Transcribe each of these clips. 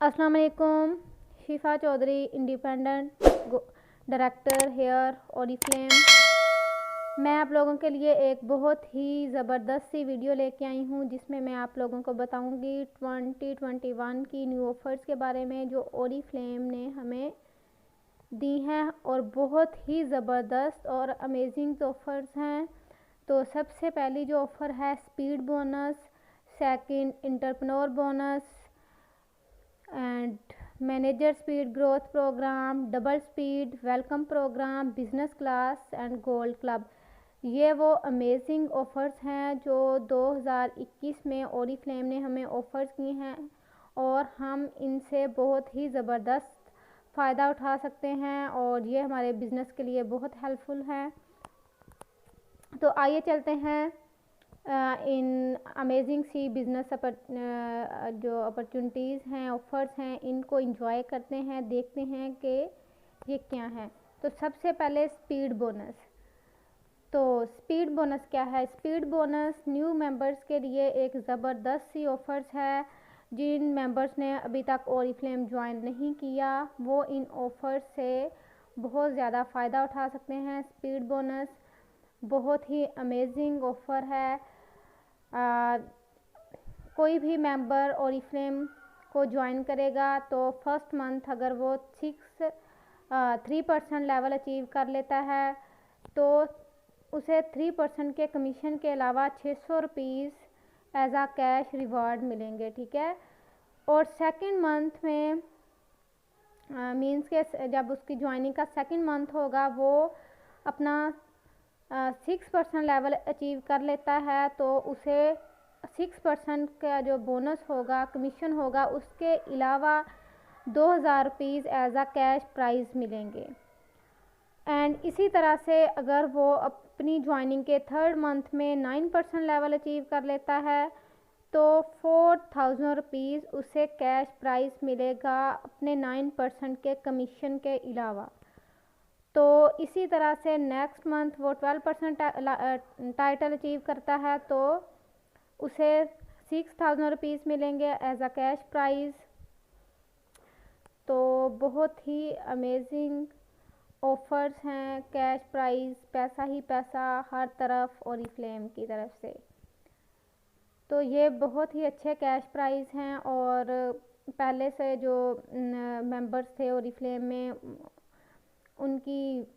अस्सलाम वालेकुम। Shifa Chaudhary, independent director here Oriflame. मैं आप लोगों के लिए एक बहुत ही ज़बरदस्त सी वीडियो लेके आई हूँ जिसमें मैं आप लोगों को बताऊँगी 2021 की न्यू ऑफ़र्स के बारे में जो ओरिफ्लेम ने हमें दी हैं और बहुत ही ज़बरदस्त और अमेजिंग ऑफ़र्स हैं। तो सबसे पहली जो ऑफ़र है speed bonus, second entrepreneur bonus and manager speed growth program, double speed welcome program, business class and gold club. ये वो अमेजिंग ऑफ़र्स हैं जो 2021 में ओरिफ्लेम ने हमें ऑफ़र्स की हैं और हम इनसे बहुत ही ज़बरदस्त फ़ायदा उठा सकते हैं और ये हमारे बिज़नेस के लिए बहुत हेल्पफुल है। तो आइए चलते हैं इन अमेजिंग सी बिज़नेस जो अपॉर्चुनिटीज़ हैं, ऑफ़र्स हैं, इनको एंजॉय करते हैं, देखते हैं कि ये क्या है। तो सबसे पहले स्पीड बोनस। तो स्पीड बोनस क्या है? स्पीड बोनस न्यू मेंबर्स के लिए एक ज़बरदस्त सी ऑफ़र्स है। जिन मेंबर्स ने अभी तक ओरिफ्लेम ज्वाइन नहीं किया वो इन ऑफ़र्स से बहुत ज़्यादा फ़ायदा उठा सकते हैं। स्पीड बोनस बहुत ही अमेजिंग ऑफ़र है। कोई भी मेंबर ओरिफ्लेम को ज्वाइन करेगा तो फर्स्ट मंथ अगर वो 3% लेवल अचीव कर लेता है तो उसे 3% के कमीशन के अलावा 600 रुपीज़ एज आ कैश रिवार्ड मिलेंगे, ठीक है। और सेकंड मंथ में मींस के जब उसकी ज्वाइनिंग का सेकंड मंथ होगा वो अपना 6% लेवल अचीव कर लेता है तो उसे 6% का जो बोनस होगा, कमीशन होगा, उसके अलावा 2000 रुपीज़ एज आ कैश प्राइज़ मिलेंगे। एंड इसी तरह से अगर वो अपनी ज्वाइनिंग के थर्ड मंथ में 9% लेवल अचीव कर लेता है तो 4000 रुपीज़ उसे कैश प्राइज़ मिलेगा अपने 9% के कमीशन के अलावा। तो इसी तरह से नेक्स्ट मंथ वो 12% टाइटल अचीव करता है तो उसे 6000 रुपीज़ मिलेंगे एज अ कैश प्राइज़। तो बहुत ही अमेजिंग ऑफ़र्स हैं, कैश प्राइज़, पैसा ही पैसा हर तरफ ओरिफ्लेम की तरफ से। तो ये बहुत ही अच्छे कैश प्राइज़ हैं और पहले से जो मेंबर्स थे ओरिफ्लेम में उनकी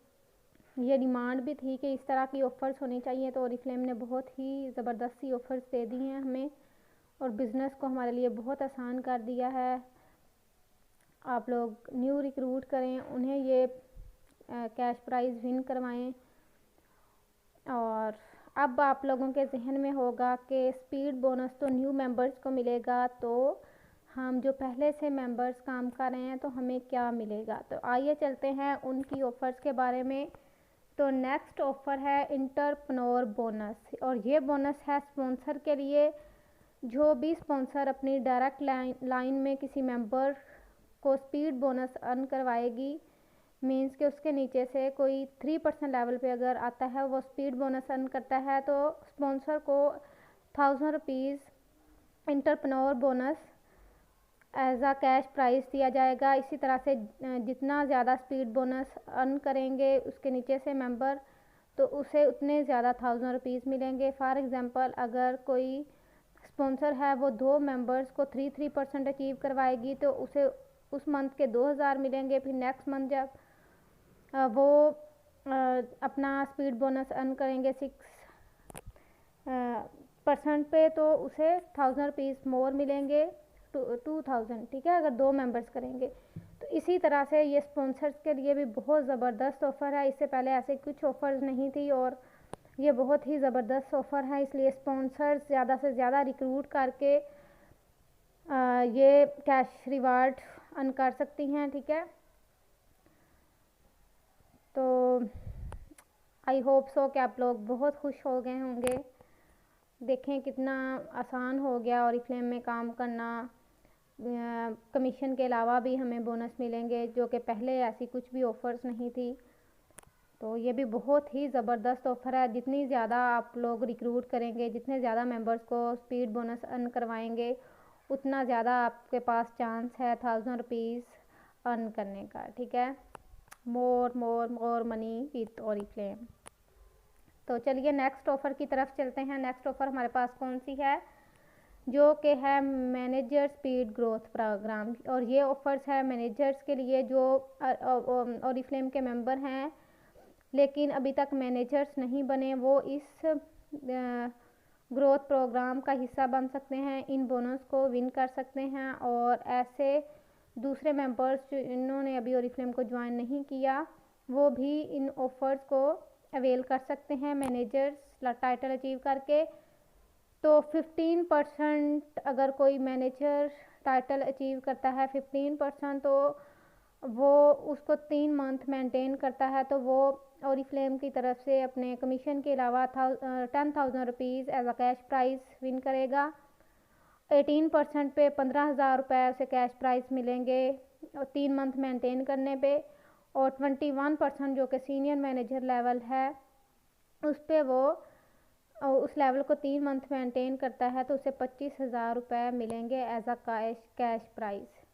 ये डिमांड भी थी कि इस तरह की ऑफ़र्स होनी चाहिए। तो ओरिफ्लेम ने बहुत ही ज़बरदस्त सी ऑफ़र्स दे दी हैं हमें और बिज़नेस को हमारे लिए बहुत आसान कर दिया है। आप लोग न्यू रिक्रूट करें, उन्हें ये कैश प्राइज़ विन करवाएं। और अब आप लोगों के जहन में होगा कि स्पीड बोनस तो न्यू मेंबर्स को मिलेगा तो हम जो पहले से मेंबर्स काम कर रहे हैं तो हमें क्या मिलेगा। तो आइए चलते हैं उनकी ऑफ़र्स के बारे में। तो नेक्स्ट ऑफ़र है एंटरप्रेन्योर बोनस और ये बोनस है स्पॉन्सर के लिए। जो भी स्पॉन्सर अपनी डायरेक्ट लाइन में किसी मेंबर को स्पीड बोनस अर्न करवाएगी, मींस कि उसके नीचे से कोई 3% लेवल पे अगर आता है वो स्पीड बोनस अर्न करता है तो स्पॉन्सर को 1000 रुपीज़ एंटरप्रेन्योर बोनस एज आ कैश प्राइज़ दिया जाएगा। इसी तरह से जितना ज़्यादा स्पीड बोनस अर्न करेंगे उसके नीचे से मेंबर तो उसे उतने ज़्यादा 1000 रुपीज़ मिलेंगे। फॉर एग्ज़ाम्पल अगर कोई स्पॉन्सर है वो 2 मेंबर्स को 3% अचीव करवाएगी तो उसे उस मंथ के 2000 मिलेंगे। फिर नेक्स्ट मंथ जब वो अपना स्पीड बोनस अर्न करेंगे 6% पे तो उसे 1000 रुपीज़ मोर मिलेंगे, 2000, ठीक है, अगर 2 मेंबर्स करेंगे। तो इसी तरह से ये स्पॉन्सर्स के लिए भी बहुत ज़बरदस्त ऑफ़र है। इससे पहले ऐसे कुछ ऑफ़र्स नहीं थी और ये बहुत ही ज़बरदस्त ऑफ़र है, इसलिए स्पॉन्सर्स ज़्यादा से ज़्यादा रिक्रूट करके ये कैश रिवार्ड अर्न कर सकती हैं, ठीक है। तो आई होप सो कि आप लोग बहुत खुश हो गए होंगे। देखें कितना आसान हो गया ओरिफ्लेम में काम करना। कमीशन के अलावा भी हमें बोनस मिलेंगे जो कि पहले ऐसी कुछ भी ऑफ़र्स नहीं थी। तो ये भी बहुत ही ज़बरदस्त ऑफ़र है। जितनी ज़्यादा आप लोग रिक्रूट करेंगे, जितने ज़्यादा मेंबर्स को स्पीड बोनस अर्न करवाएंगे उतना ज़्यादा आपके पास चांस है 1000 रुपीज़ अर्न करने का, ठीक है। मोर मोर मोर मनी विथ ओरिफ्लेम। तो चलिए नेक्स्ट ऑफ़र की तरफ चलते हैं। नेक्स्ट ऑफ़र हमारे पास कौन सी है, जो कि है मैनेजर स्पीड ग्रोथ प्रोग्राम। और ये ऑफ़र्स है मैनेजर्स के लिए जो ओरिफ्लेम के मेंबर हैं लेकिन अभी तक मैनेजर्स नहीं बने, वो इस ग्रोथ प्रोग्राम का हिस्सा बन सकते हैं, इन बोनस को विन कर सकते हैं। और ऐसे दूसरे मेंबर्स जिन्होंने अभी ओरिफ्लेम को ज्वाइन नहीं किया वो भी इन ऑफ़र्स को अवेल कर सकते हैं मैनेजर्स टाइटल अचीव करके। तो 15% अगर कोई मैनेजर टाइटल अचीव करता है 15%, तो वो उसको 3 मंथ मेंटेन करता है, तो वो ओरिफ्लेम की तरफ से अपने कमीशन के अलावा 10,000 rupees as a cash prize win करेगा। 18% पे 15,000 रुपये उसे कैश प्राइज़ मिलेंगे और 3 मंथ मेंटेन करने पे। और 21% जो कि सीनियर मैनेजर लेवल है उस पे वो उस लेवल को 3 मंथ मेंटेन करता है तो उसे 25,000 रुपये मिलेंगे एज अ कैश प्राइज़।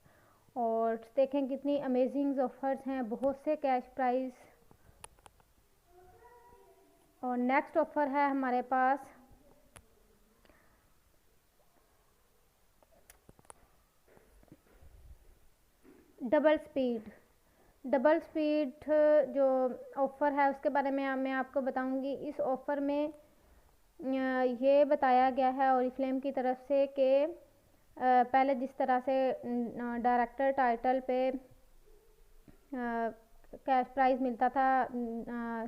और देखें कितनी अमेजिंग ऑफर्स हैं, बहुत से कैश प्राइज़। और नेक्स्ट ऑफ़र है हमारे पास डबल स्पीड जो ऑफ़र है उसके बारे में मैं आपको बताऊंगी। इस ऑफ़र में ये बताया गया है ओरिफ्लेम की तरफ से कि पहले जिस तरह से डायरेक्टर टाइटल पे कैश प्राइज़ मिलता था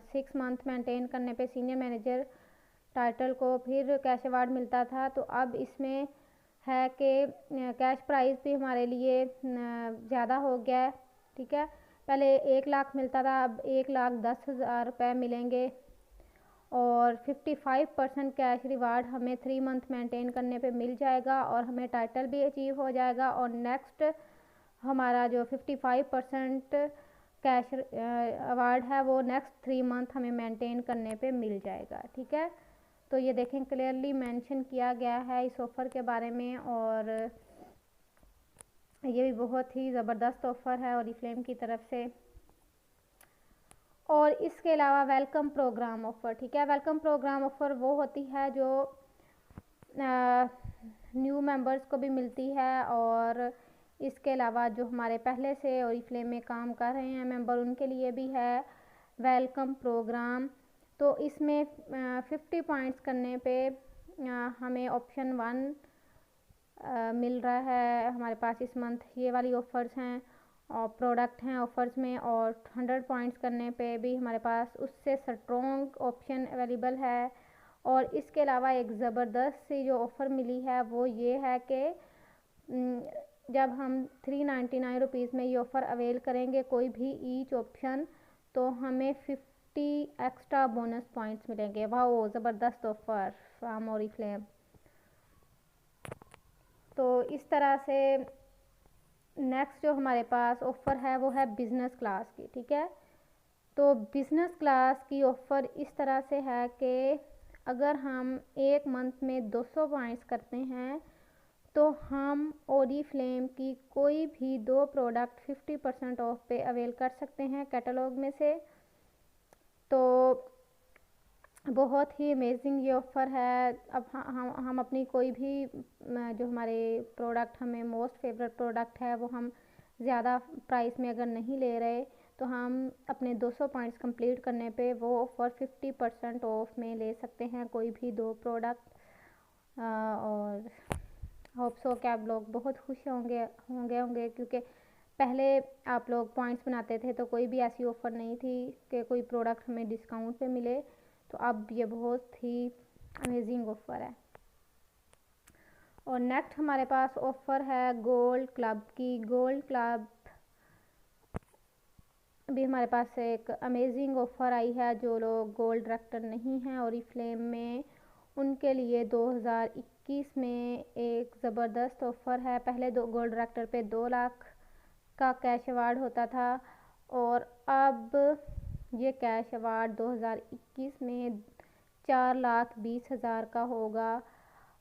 6 मंथ मेंटेन करने पे सीनियर मैनेजर टाइटल को फिर कैश अवार्ड मिलता था, तो अब इसमें है कि कैश प्राइज़ भी हमारे लिए ज़्यादा हो गया है, ठीक है। पहले 1 लाख मिलता था, अब 1,10,000 रुपये मिलेंगे। और 55% कैश रिवार्ड हमें 3 मंथ मेंटेन करने पे मिल जाएगा और हमें टाइटल भी अचीव हो जाएगा। और नेक्स्ट हमारा जो 55% कैश अवार्ड है वो नेक्स्ट 3 मंथ हमें मेंटेन करने पे मिल जाएगा, ठीक है। तो ये देखें क्लियरली मेंशन किया गया है इस ऑफ़र के बारे में। और ये भी बहुत ही ज़बरदस्त ऑफ़र है ओरिफ्लेम की तरफ से। और इसके अलावा वेलकम प्रोग्राम ऑफ़र, ठीक है। वेलकम प्रोग्राम ऑफ़र वो होती है जो न्यू मेंबर्स को भी मिलती है और इसके अलावा जो हमारे पहले से ओरिफ्लेम में काम कर रहे हैं मेंबर उनके लिए भी है वेलकम प्रोग्राम। तो इसमें 50 पॉइंट्स करने पे हमें ऑप्शन 1 मिल रहा है हमारे पास इस मंथ। ये वाली ऑफ़र्स हैं और प्रोडक्ट हैं ऑफ़र्स में। और 100 पॉइंट्स करने पे भी हमारे पास उससे स्ट्रॉन्ग ऑप्शन अवेलेबल है। और इसके अलावा एक ज़बरदस्त सी जो ऑफ़र मिली है वो ये है कि जब हम 399 रुपीज़ में ये ऑफ़र अवेल करेंगे कोई भी ईच ऑप्शन, तो हमें 50 एक्स्ट्रा बोनस पॉइंट्स मिलेंगे। वाह ज़बरदस्त ऑफ़र फ्रॉम ओरिफ्लेम। तो इस तरह से नेक्स्ट जो हमारे पास ऑफ़र है वो है बिज़नेस क्लास की, ठीक है। तो बिज़नेस क्लास की ऑफ़र इस तरह से है कि अगर हम 1 मंथ में 200 पॉइंट्स करते हैं तो हम ओरिफ्लेम की कोई भी 2 प्रोडक्ट 50% ऑफ पे अवेल कर सकते हैं कैटलॉग में से। तो बहुत ही अमेजिंग ये ऑफ़र है। अब हम अपनी कोई भी जो हमारे प्रोडक्ट हमें मोस्ट फेवरेट प्रोडक्ट है वो हम ज़्यादा प्राइस में अगर नहीं ले रहे तो हम अपने 200 पॉइंट्स कंप्लीट करने पे वो ऑफ़र 50% ऑफ में ले सकते हैं कोई भी 2 प्रोडक्ट। और होप सो कि आप लोग बहुत खुश होंगे क्योंकि पहले आप लोग पॉइंट्स बनाते थे तो कोई भी ऐसी ऑफ़र नहीं थी कि कोई प्रोडक्ट हमें डिस्काउंट पे मिले। तो अब ये बहुत ही अमेजिंग ऑफ़र है। और नेक्स्ट हमारे पास ऑफ़र है गोल्ड क्लब की। गोल्ड क्लब भी हमारे पास एक अमेजिंग ऑफ़र आई है। जो लोग गोल्ड डायरेक्टर नहीं हैं ओरिफ्लेम में उनके लिए 2021 में एक ज़बरदस्त ऑफ़र है। पहले गोल्ड डायरेक्टर पे 2 लाख का कैश अवार्ड होता था और अब ये कैश अवार्ड 2021 में 4,20,000 का होगा।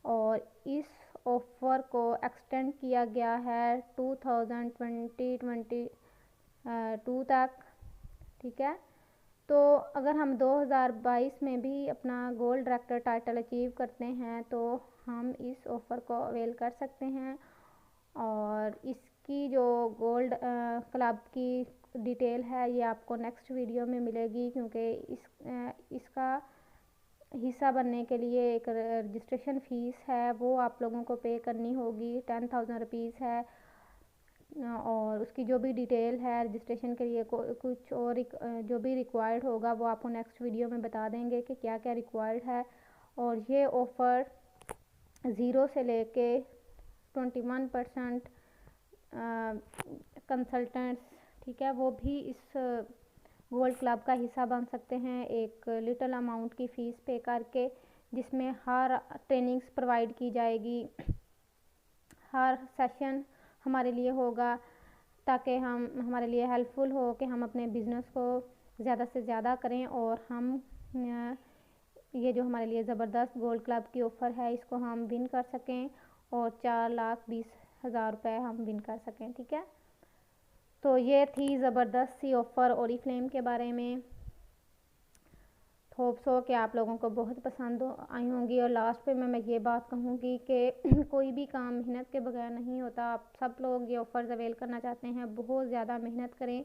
और इस ऑफ़र को एक्सटेंड किया गया है 2022 तक, ठीक है। तो अगर हम 2022 में भी अपना गोल्ड डायरेक्टर टाइटल अचीव करते हैं तो हम इस ऑफ़र को अवेल कर सकते हैं। और इसकी जो गोल्ड क्लब की डिटेल है ये आपको नेक्स्ट वीडियो में मिलेगी, क्योंकि इसका हिस्सा बनने के लिए एक रजिस्ट्रेशन फ़ीस है वो आप लोगों को पे करनी होगी, 10,000 रुपीज़ है। और उसकी जो भी डिटेल है रजिस्ट्रेशन के लिए कुछ और जो भी रिक्वायर्ड होगा वो आपको नेक्स्ट वीडियो में बता देंगे कि क्या क्या रिक्वायर्ड है। और ये ऑफ़र 0 से लेके 21% कंसल्टेंट्स, ठीक है, वो भी इस गोल्ड क्लब का हिस्सा बन सकते हैं एक लिटिल अमाउंट की फ़ीस पे करके, जिसमें हर ट्रेनिंग्स प्रोवाइड की जाएगी, हर सेशन हमारे लिए होगा ताकि हम हमारे लिए हेल्पफुल हो कि हम अपने बिज़नेस को ज़्यादा से ज़्यादा करें और हम ये जो हमारे लिए ज़बरदस्त गोल्ड क्लब की ऑफ़र है इसको हम विन कर सकें और 4,20,000 रुपये हम विन कर सकें, ठीक है। तो ये थी ज़बरदस्त सी ऑफ़र ओरिफ्लेम के बारे में। होप सो कि आप लोगों को बहुत पसंद आई होंगी। और लास्ट पे मैं ये बात कहूँगी कि कोई भी काम मेहनत के बगैर नहीं होता। आप सब लोग ये ऑफ़र्स अवेल करना चाहते हैं, बहुत ज़्यादा मेहनत करें,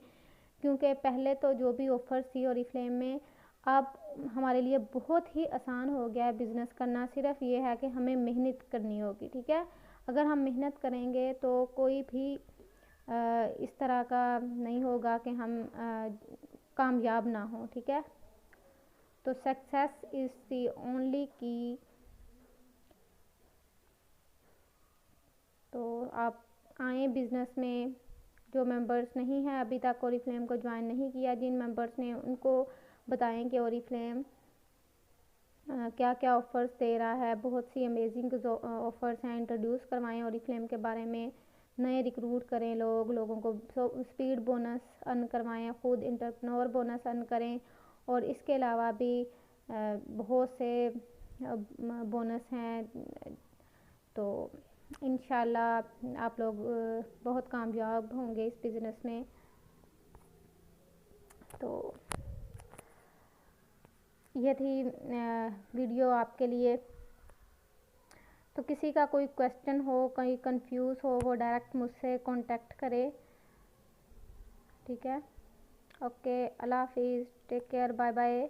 क्योंकि पहले तो जो भी ऑफ़र्स थी ओरिफ्लेम में अब हमारे लिए बहुत ही आसान हो गया है बिज़नेस करना। सिर्फ ये है कि हमें मेहनत करनी होगी, ठीक है। अगर हम मेहनत करेंगे तो कोई भी इस तरह का नहीं होगा कि हम कामयाब ना हो, ठीक है। तो सक्सेस इज़ दी ओनली की। तो आप आए बिज़नेस में। जो मेंबर्स नहीं हैं अभी तक ओरिफ्लेम को ज्वाइन नहीं किया, जिन मेंबर्स ने उनको बताएं कि ओरिफ्लेम क्या क्या ऑफ़र्स दे रहा है। बहुत सी अमेजिंग ऑफ़र्स हैं, इंट्रोड्यूस करवाएं ओरिफ्लेम के बारे में, नए रिक्रूट करें लोगों को स्पीड बोनस अर्न करवाएं, ख़ुद एंटरप्रेन्योर बोनस अर्न करें। और इसके अलावा भी बहुत से बोनस हैं। तो इंशाल्लाह आप लोग बहुत कामयाब होंगे इस बिज़नेस में। तो ये थी वीडियो आपके लिए। तो किसी का कोई क्वेश्चन हो, कोई कंफ्यूज हो, वो डायरेक्ट मुझसे कांटेक्ट करे, ठीक है। ओके, अल्लाह हाफिज़, टेक केयर, बाय बाय।